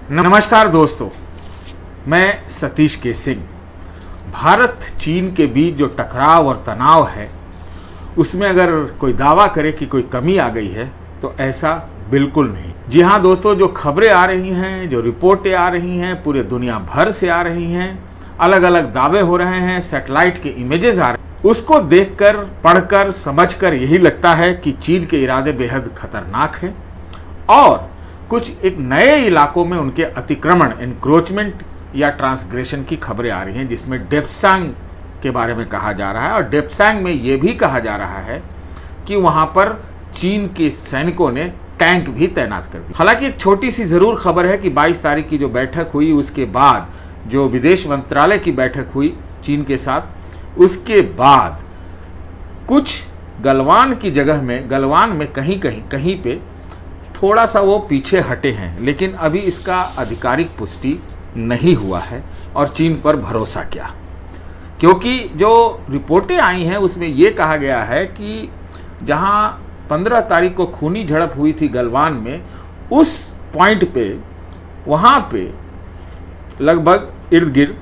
नमस्कार दोस्तों, मैं सतीश के सिंह। भारत चीन के बीच जो टकराव और तनाव है, उसमें अगर कोई दावा करे कि कोई कमी आ गई है तो ऐसा बिल्कुल नहीं। जी हाँ दोस्तों, जो खबरें आ रही हैं, जो रिपोर्टें आ रही हैं, पूरे दुनिया भर से आ रही हैं, अलग अलग दावे हो रहे हैं, सैटेलाइट के इमेजेस आ रहे हैं, उसको देखकर, पढ़कर, समझकर यही लगता है कि चीन के इरादे बेहद खतरनाक हैं और कुछ एक नए इलाकों में उनके अतिक्रमण, एनक्रोचमेंट या ट्रांसग्रेशन की खबरें आ रही हैं, जिसमें डेप्सांग के बारे में कहा जा रहा है। और डेप्सांग में यह भी कहा जा रहा है कि वहां पर चीन के सैनिकों ने टैंक भी तैनात कर दिए। हालांकि एक छोटी सी जरूर खबर है कि 22 तारीख की जो बैठक हुई, उसके बाद जो विदेश मंत्रालय की बैठक हुई चीन के साथ, उसके बाद कुछ गलवान की जगह में, गलवान में कहीं पे थोड़ा सा वो पीछे हटे हैं, लेकिन अभी इसका आधिकारिक पुष्टि नहीं हुआ है। और चीन पर भरोसा क्या, क्योंकि जो रिपोर्टें आई हैं उसमें यह कहा गया है कि जहां 15 तारीख को खूनी झड़प हुई थी गलवान में, उस पॉइंट पे, वहां पे लगभग इर्द गिर्द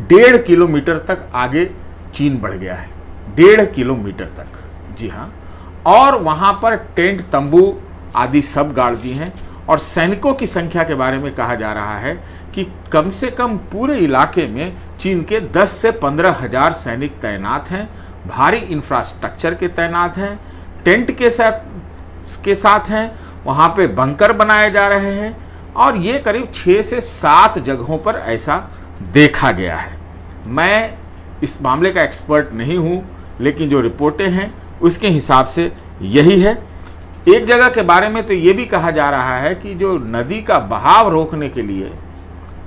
1.5 किलोमीटर तक आगे चीन बढ़ गया है। 1.5 किलोमीटर तक, जी हाँ। और वहां पर टेंट, तंबू आदि सब गाड़ दिए हैं। और सैनिकों की संख्या के बारे में कहा जा रहा है कि कम से कम पूरे इलाके में चीन के 10 से 15 हजार सैनिक तैनात हैं, भारी इंफ्रास्ट्रक्चर के तैनात हैं, टेंट के साथ हैं, वहां पे बंकर बनाए जा रहे हैं। और ये करीब 6 से 7 जगहों पर ऐसा देखा गया है। मैं इस मामले का एक्सपर्ट नहीं हूं, लेकिन जो रिपोर्टें हैं उसके हिसाब से यही है। एक जगह के बारे में तो ये भी कहा जा रहा है कि जो नदी का बहाव रोकने के लिए,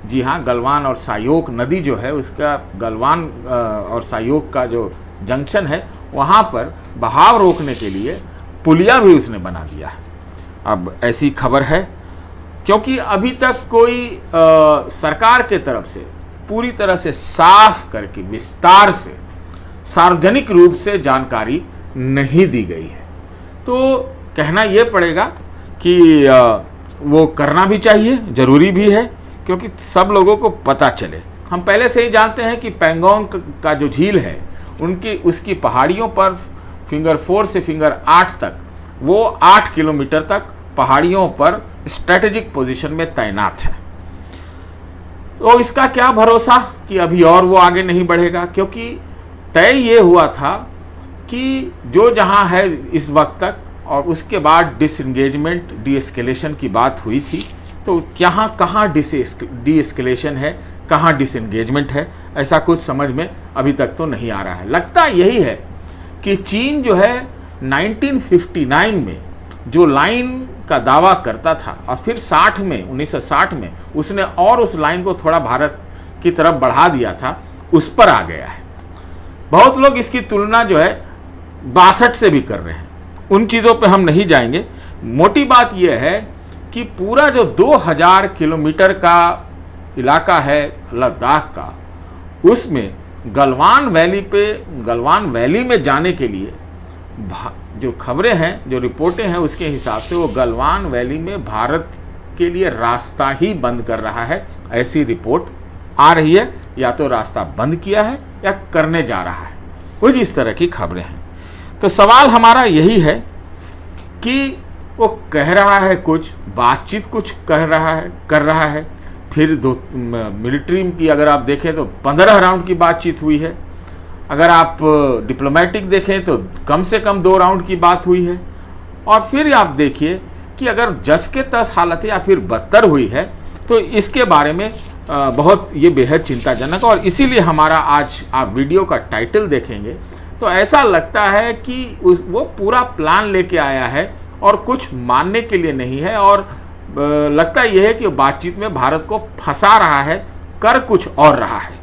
जी हाँ, गलवान और सायोक नदी जो है, उसका गलवान और सायोक का जो जंक्शन है, वहां पर बहाव रोकने के लिए पुलिया भी उसने बना दिया है। अब ऐसी खबर है, क्योंकि अभी तक कोई सरकार के तरफ से पूरी तरह से साफ करके, विस्तार से, सार्वजनिक रूप से जानकारी नहीं दी गई है। तो कहना यह पड़ेगा कि वो करना भी चाहिए, जरूरी भी है, क्योंकि सब लोगों को पता चले। हम पहले से ही जानते हैं कि पैंगोंग का जो झील है, उसकी पहाड़ियों पर फिंगर 4 से फिंगर 8 तक, वो 8 किलोमीटर तक पहाड़ियों पर स्ट्रेटेजिक पोजीशन में तैनात है। तो इसका क्या भरोसा कि अभी और वो आगे नहीं बढ़ेगा, क्योंकि तय ये हुआ था कि जो जहां है इस वक्त तक, और उसके बाद डिसएंगेजमेंट, डीएस्केलेशन की बात हुई थी। तो कहां डीएस्केलेशन है, कहां डिसएंगेजमेंट है, ऐसा कुछ समझ में अभी तक तो नहीं आ रहा है। लगता यही है कि चीन जो है 1959 में जो लाइन का दावा करता था, और फिर 1960 में उसने और उस लाइन को थोड़ा भारत की तरफ बढ़ा दिया था, उस पर आ गया है। बहुत लोग इसकी तुलना जो है 62 से भी कर रहे हैं। उन चीजों पे हम नहीं जाएंगे। मोटी बात यह है कि पूरा जो 2000 किलोमीटर का इलाका है लद्दाख का, उसमें गलवान वैली में जाने के लिए जो खबरें हैं, जो रिपोर्टें हैं, उसके हिसाब से वो गलवान वैली में भारत के लिए रास्ता ही बंद कर रहा है, ऐसी रिपोर्ट आ रही है। या तो रास्ता बंद किया है या करने जा रहा है, कुछ इस तरह की खबरें हैं। तो सवाल हमारा यही है कि वो कह रहा है कुछ, बातचीत कुछ कर रहा है। फिर मिलिट्री की अगर आप देखें तो 15 राउंड की बातचीत हुई है। अगर आप डिप्लोमेटिक देखें तो कम से कम 2 राउंड की बात हुई है। और फिर आप देखिए कि अगर जस के तस हालत या फिर बदतर हुई है, तो इसके बारे में बहुत ये बेहद चिंताजनक। और इसीलिए हमारा आज आप वीडियो का टाइटल देखेंगे तो ऐसा लगता है कि वो पूरा प्लान लेके आया है और कुछ मानने के लिए नहीं है। और लगता यह है कि बातचीत में भारत को फंसा रहा है, कर कुछ और रहा है।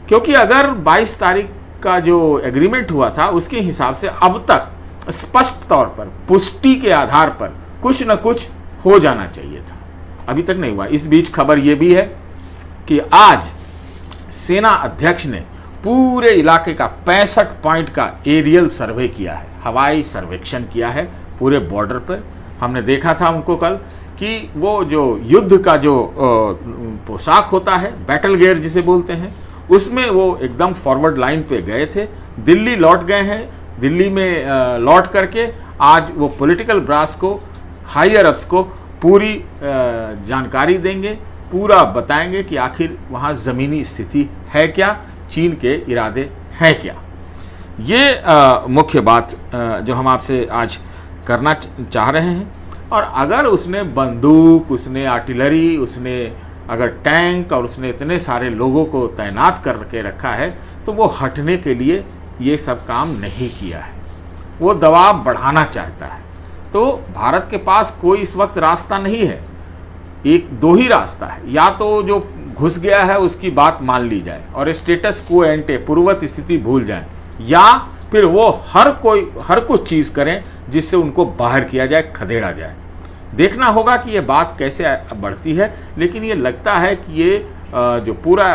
क्योंकि अगर 22 तारीख का जो एग्रीमेंट हुआ था, उसके हिसाब से अब तक स्पष्ट तौर पर, पुष्टि के आधार पर कुछ न कुछ हो जाना चाहिए था, अभी तक नहीं हुआ। इस बीच खबर यह भी है कि आज सेना अध्यक्ष ने पूरे इलाके का 65 पॉइंट का एरियल सर्वे किया है, हवाई सर्वेक्षण किया है पूरे बॉर्डर पर। हमने देखा था उनको कल कि वो जो युद्ध का जो पोशाक होता है, बैटल गियर जिसे बोलते हैं, उसमें वो एकदम फॉरवर्ड लाइन पे गए थे, दिल्ली लौट गए हैं। दिल्ली में लौट करके आज वो पॉलिटिकल ब्रास को, हायर अप्स को पूरी जानकारी देंगे, पूरा बताएंगे कि आखिर वहाँ ज़मीनी स्थिति है क्या, चीन के इरादे हैं क्या। ये मुख्य बात जो हम आपसे आज करना चाह रहे हैं। और अगर उसने बंदूक, उसने आर्टिलरी, उसने अगर टैंक और उसने इतने सारे लोगों को तैनात करके रखा है, तो वो हटने के लिए ये सब काम नहीं किया है, वो दबाव बढ़ाना चाहता है। तो भारत के पास कोई इस वक्त रास्ता नहीं है, एक दो ही रास्ता है, या तो जो घुस गया है उसकी बात मान ली जाए और स्टेटस क्वो एंटे, पूर्ववत स्थिति भूल जाए, या फिर वो हर कुछ चीज करें जिससे उनको बाहर किया जाए, खदेड़ा जाए। देखना होगा कि ये बात कैसे बढ़ती है, लेकिन ये लगता है कि ये जो पूरा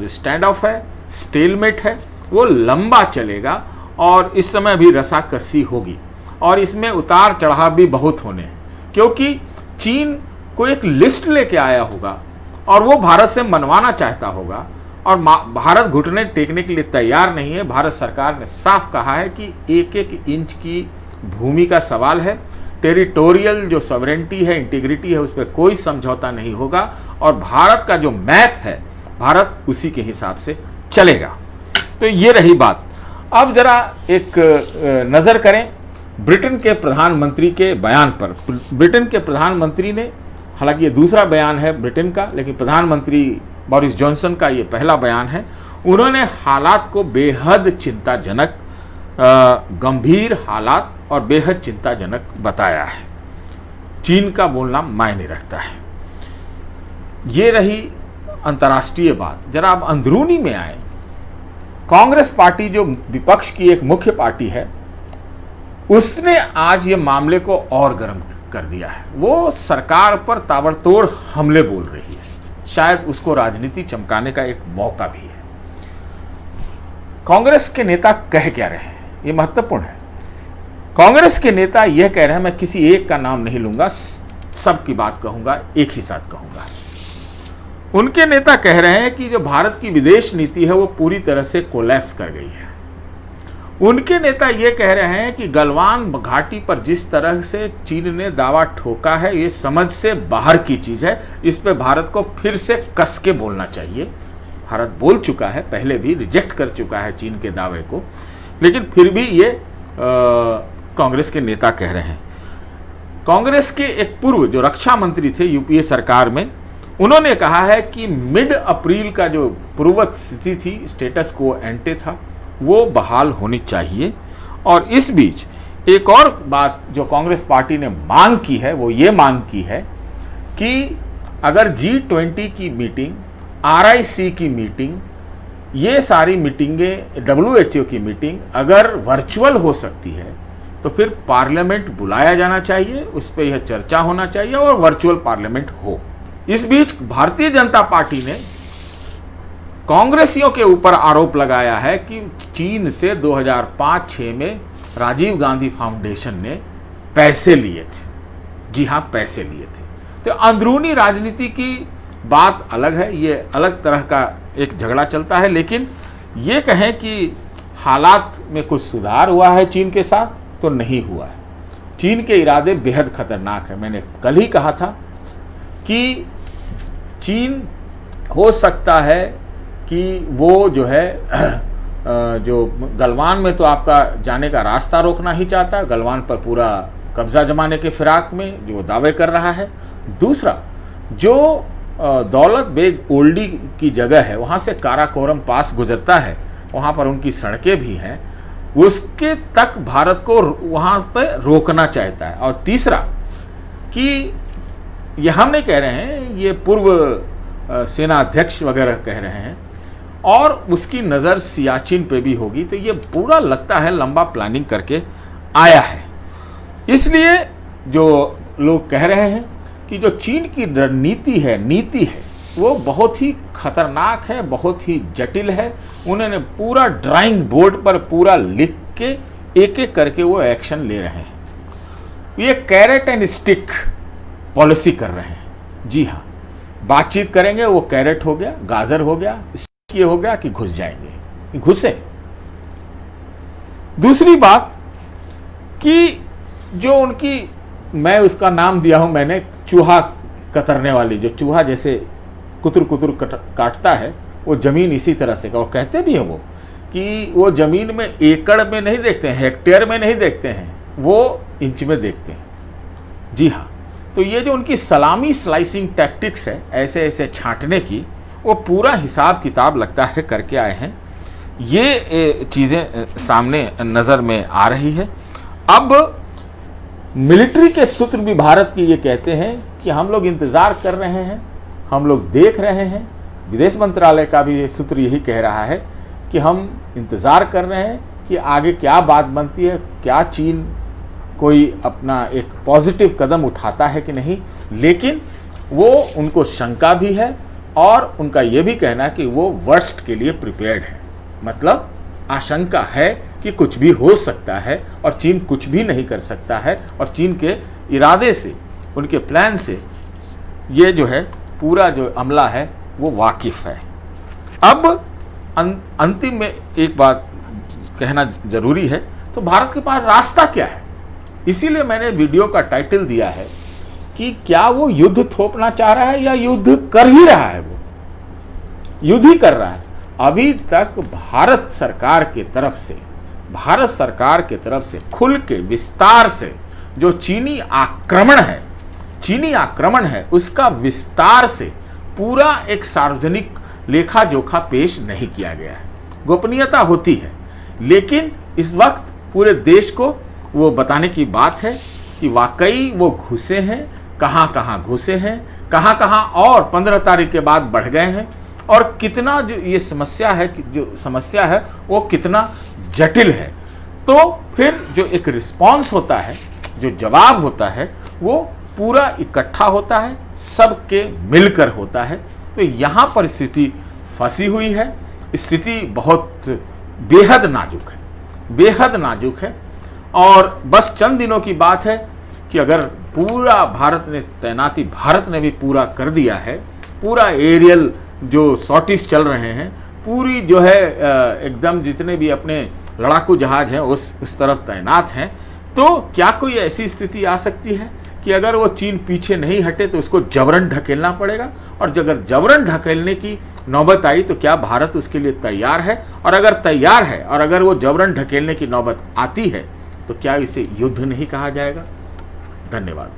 जो स्टैंड ऑफ है, स्टेलमेट है, वो लंबा चलेगा और इस समय अभी रसाकसी होगी और इसमें उतार चढ़ाव भी बहुत होने हैं, क्योंकि चीन को एक लिस्ट लेके आया होगा और वो भारत से मनवाना चाहता होगा और भारत घुटने टेकने के लिए तैयार नहीं है। भारत सरकार ने साफ कहा है कि एक एक इंच की भूमि का सवाल है, टेरिटोरियल जो सॉवरेंटी है, इंटीग्रिटी है, उस पर कोई समझौता नहीं होगा और भारत का जो मैप है, भारत उसी के हिसाब से चलेगा। तो ये रही बात। अब जरा एक नजर करें ब्रिटेन के प्रधानमंत्री के बयान पर। ब्रिटेन के प्रधानमंत्री ने, हालांकि ये दूसरा बयान है ब्रिटेन का, लेकिन प्रधानमंत्री बोरिस जॉनसन का ये पहला बयान है। उन्होंने हालात को बेहद चिंताजनक, गंभीर हालात और बेहद चिंताजनक बताया है। चीन का बोलना मायने रखता है। ये रही अंतर्राष्ट्रीय बात। जरा अब अंदरूनी में आए। कांग्रेस पार्टी जो विपक्ष की एक मुख्य पार्टी है, उसने आज ये मामले को और गर्म कर दिया है। वो सरकार पर ताबड़तोड़ हमले बोल रही है। शायद उसको राजनीति चमकाने का एक मौका भी है। कांग्रेस के नेता कह क्या रहे हैं, ये महत्वपूर्ण है। कांग्रेस के नेता यह कह रहे हैं, मैं किसी एक का नाम नहीं लूंगा, सबकी बात कहूंगा, एक ही साथ कहूंगा। उनके नेता कह रहे हैं कि जो भारत की विदेश नीति है वो पूरी तरह से कोलैप्स कर गई है। उनके नेता यह कह रहे हैं कि गलवान घाटी पर जिस तरह से चीन ने दावा ठोका है, ये समझ से बाहर की चीज है। इस पे भारत को फिर से कस के बोलना चाहिए। भारत बोल चुका है, पहले भी रिजेक्ट कर चुका है चीन के दावे को, लेकिन फिर भी ये कांग्रेस के नेता कह रहे हैं। कांग्रेस के एक पूर्व जो रक्षा मंत्री थे यूपीए सरकार में, उन्होंने कहा है कि मिड अप्रैल का जो पूर्ववत स्थिति थी, स्टेटस क्वो एंटे था, वो बहाल होनी चाहिए। और इस बीच एक और बात जो कांग्रेस पार्टी ने मांग की है, वो ये मांग की है कि अगर G20 की मीटिंग, RIC की मीटिंग, ये सारी मीटिंगें, WHO की मीटिंग अगर वर्चुअल हो सकती है, तो फिर पार्लियामेंट बुलाया जाना चाहिए, उस पर यह चर्चा होना चाहिए और वर्चुअल पार्लियामेंट हो। इस बीच भारतीय जनता पार्टी ने कांग्रेसियों के ऊपर आरोप लगाया है कि चीन से 2005-06 में राजीव गांधी फाउंडेशन ने पैसे लिए थे। जी हां, पैसे लिए थे। तो अंदरूनी राजनीति की बात अलग है, ये अलग तरह का एक झगड़ा चलता है। लेकिन ये कहें कि हालात में कुछ सुधार हुआ है चीन के साथ, तो नहीं हुआ है। चीन के इरादे बेहद खतरनाक है। मैंने कल ही कहा था कि चीन हो सकता है कि वो जो है जो गलवान में तो आपका जाने का रास्ता रोकना ही चाहता है, गलवान पर पूरा कब्जा जमाने के फिराक में जो दावे कर रहा है। दूसरा, जो दौलत बेग ओल्डी की जगह है, वहां से काराकोरम पास गुजरता है, वहां पर उनकी सड़कें भी हैं, उसके तक भारत को वहां पर रोकना चाहता है। और तीसरा कि ये हम नहीं कह रहे हैं, ये पूर्व सेना अध्यक्ष वगैरह कह रहे हैं, और उसकी नजर सियाचिन पे भी होगी। तो ये पूरा लगता है लंबा प्लानिंग करके आया है। इसलिए जो लोग कह रहे हैं कि जो चीन की नीति है वो बहुत ही खतरनाक है, बहुत ही जटिल है। उन्होंने पूरा ड्राइंग बोर्ड पर पूरा लिख के एक एक करके वो एक्शन ले रहे हैं। ये कैरेट एंड स्टिक पॉलिसी कर रहे हैं। जी हाँ, बातचीत करेंगे, वो कैरेट हो गया, गाजर हो गया, ये हो गया कि घुस जाएंगे, घुसे। दूसरी बात कि जो उनकी, मैं उसका नाम दिया हूं मैंने, चूहा कतरने वाली, जो चूहा जैसे कुतर कुतर काटता है, वो जमीन इसी तरह से, और कहते भी हैं वो कि वो जमीन में एकड़ में नहीं देखते हैं, हेक्टेयर में नहीं देखते हैं, वो इंच में देखते हैं। जी हाँ, तो ये जो उनकी सलामी स्लाइसिंग टैक्टिक्स है, ऐसे ऐसे छांटने की, वो पूरा हिसाब किताब लगता है करके आए हैं। ये चीजें सामने नजर में आ रही है। अब मिलिट्री के सूत्र भी भारत की ये कहते हैं कि हम लोग इंतजार कर रहे हैं, हम लोग देख रहे हैं। विदेश मंत्रालय का भी ये सूत्र यही कह रहा है कि हम इंतजार कर रहे हैं कि आगे क्या बात बनती है, क्या चीन कोई अपना एक पॉजिटिव कदम उठाता है कि नहीं। लेकिन वो, उनको शंका भी है और उनका यह भी कहना है कि वो वर्स्ट के लिए प्रिपेयर्ड है, मतलब आशंका है कि कुछ भी हो सकता है और चीन कुछ भी नहीं कर सकता है, और चीन के इरादे से, उनके प्लान से ये जो है पूरा जो अमला है वो वाकिफ है। अब अंतिम में एक बात कहना जरूरी है, तो भारत के पास रास्ता क्या है। इसीलिए मैंने वीडियो का टाइटल दिया है कि क्या वो युद्ध थोपना चाह रहा है या युद्ध कर ही रहा है। वो युद्ध ही कर रहा है। अभी तक भारत सरकार की तरफ से खुल के विस्तार से जो चीनी आक्रमण है उसका विस्तार से पूरा एक सार्वजनिक लेखा जोखा पेश नहीं किया गया है। गोपनीयता होती है, लेकिन इस वक्त पूरे देश को वो बताने की बात है कि वाकई वो घुसे हैं, कहां घुसे हैं, कहां और 15 तारीख के बाद बढ़ गए हैं, और कितना जो ये समस्या है वो कितना जटिल है। तो फिर जो एक रिस्पॉन्स होता है, जो जवाब होता है, वो पूरा इकट्ठा होता है, सबके मिलकर होता है। तो यहां पर स्थिति फंसी हुई है। स्थिति बहुत बेहद नाजुक है और बस चंद दिनों की बात है कि अगर पूरा भारत ने भी पूरा कर दिया है, पूरा एरियल जो सॉर्टीज चल रहे हैं, पूरी जो है एकदम जितने भी अपने लड़ाकू जहाज हैं उस तरफ तैनात हैं, तो क्या कोई ऐसी स्थिति आ सकती है कि अगर वो चीन पीछे नहीं हटे तो उसको जबरन ढकेलना पड़ेगा, और अगर जबरन ढकेलने की नौबत आई तो क्या भारत उसके लिए तैयार है, और अगर तैयार है और अगर वो जबरन ढकेलने की नौबत आती है तो क्या इसे युद्ध नहीं कहा जाएगा। धन्यवाद।